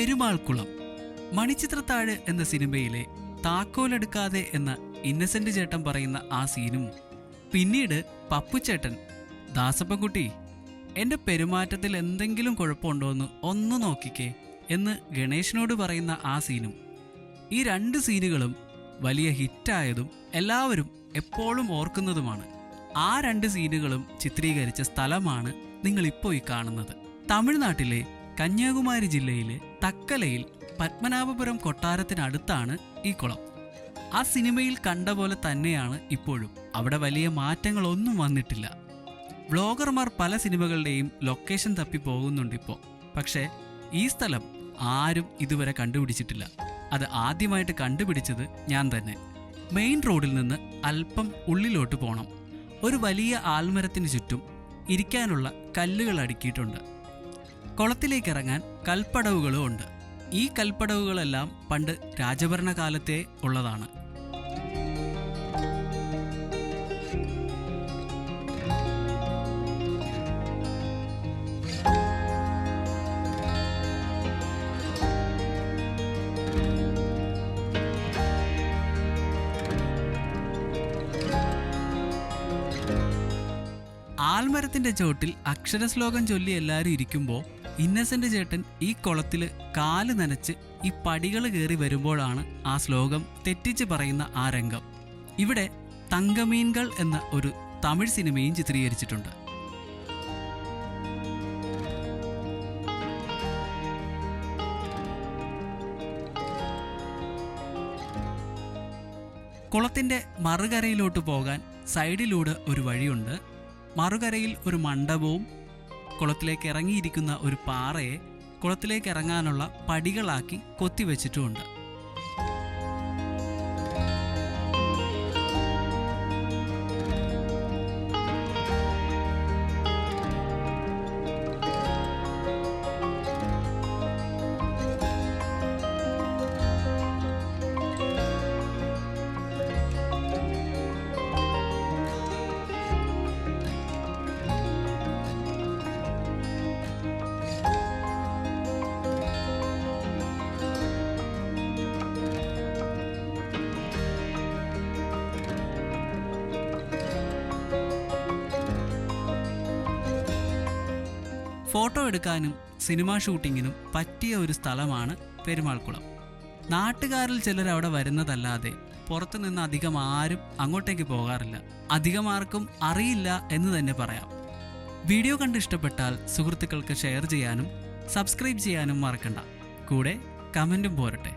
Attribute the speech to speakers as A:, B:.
A: പെരുമാൾക്കുളം. മണിച്ചിത്രത്താഴ് എന്ന സിനിമയിലെ താക്കോലെടുക്കാതെ എന്ന ഇന്നസെന്റ് ചേട്ടൻ പറയുന്ന ആ സീനും, പിന്നീട് പപ്പുച്ചേട്ടൻ ദാസപ്പൻകുട്ടി എൻ്റെ പെരുമാറ്റത്തിൽ എന്തെങ്കിലും കുഴപ്പമുണ്ടോയെന്ന് ഒന്ന് നോക്കിക്കേ എന്ന് ഗണേശനോട് പറയുന്ന ആ സീനും, ഈ 2 സീനുകളും വലിയ ഹിറ്റായതും എല്ലാവരും എപ്പോഴും ഓർക്കുന്നതുമാണ്. ആ 2 സീനുകളും ചിത്രീകരിച്ച സ്ഥലമാണ് നിങ്ങളിപ്പോൾ ഈ കാണുന്നത്. തമിഴ്നാട്ടിലെ കന്യാകുമാരി ജില്ലയിലെ തക്കലയിൽ പത്മനാഭപുരം കൊട്ടാരത്തിനടുത്താണ് ഈ കുളം. ആ സിനിമയിൽ കണ്ട പോലെ തന്നെയാണ് ഇപ്പോഴും. അവിടെ വലിയ മാറ്റങ്ങളൊന്നും വന്നിട്ടില്ല. വ്ളോഗർമാർ പല സിനിമകളുടെയും ലൊക്കേഷൻ തപ്പി പോകുന്നുണ്ടിപ്പോൾ. പക്ഷേ ഈ സ്ഥലം ആരും ഇതുവരെ കണ്ടുപിടിച്ചിട്ടില്ല. അത് ആദ്യമായിട്ട് കണ്ടുപിടിച്ചത് ഞാൻ തന്നെ. മെയിൻ റോഡിൽ നിന്ന് അല്പം ഉള്ളിലോട്ട് പോകണം. ഒരു വലിയ ആൽമരത്തിന് ചുറ്റും ഇരിക്കാനുള്ള കല്ലുകൾ അടുക്കിയിട്ടുണ്ട്. കുളത്തിലേക്കിറങ്ങാൻ കൽപ്പടവുകളും ഉണ്ട്. ഈ കൽപ്പടവുകളെല്ലാം പണ്ട് രാജഭരണകാലത്തെ ഉള്ളതാണ്. ആൽമരത്തിന്റെ ചോട്ടിൽ അക്ഷരശ്ലോകം ചൊല്ലി എല്ലാവരും ഇരിക്കുമ്പോൾ ഇന്നസെന്റ് ചേട്ടൻ ഈ കുളത്തിൽ കാല് നനച്ച് ഈ പടികൾ കയറി വരുമ്പോഴാണ് ആ ശ്ലോകം തെറ്റിച്ച് പറയുന്ന ആ രംഗം. ഇവിടെ തങ്കമീൻകൾ എന്ന ഒരു തമിഴ് സിനിമയും ചിത്രീകരിച്ചിട്ടുണ്ട്. കുളത്തിന്റെ മറുകരയിലോട്ട് പോകാൻ സൈഡിലൂടെ ഒരു വഴിയുണ്ട്. മറുകരയിൽ ഒരു മണ്ഡപവും കുളത്തിലേക്ക് ഇറങ്ങിയിരിക്കുന്ന ഒരു പാറയെ കുളത്തിലേക്ക് ഇറങ്ങാനുള്ള പടികളാക്കി കൊത്തിവെച്ചിട്ടുമുണ്ട്. ഫോട്ടോ എടുക്കാനും സിനിമാ ഷൂട്ടിങ്ങിനും പറ്റിയ ഒരു സ്ഥലമാണ് പെരുമാൾക്കുളം. നാട്ടുകാരിൽ ചിലർ അവിടെ വരുന്നതല്ലാതെ പുറത്തുനിന്ന് അധികം ആരും അങ്ങോട്ടേക്ക് പോകാറില്ല. അധികം ആർക്കും അറിയില്ല എന്ന് തന്നെ പറയാം. വീഡിയോ കണ്ട് ഇഷ്ടപ്പെട്ടാൽ സുഹൃത്തുക്കൾക്ക് ഷെയർ ചെയ്യാനും സബ്സ്ക്രൈബ് ചെയ്യാനും മറക്കണ്ട. കൂടെ കമൻറ്റും പോരട്ടെ.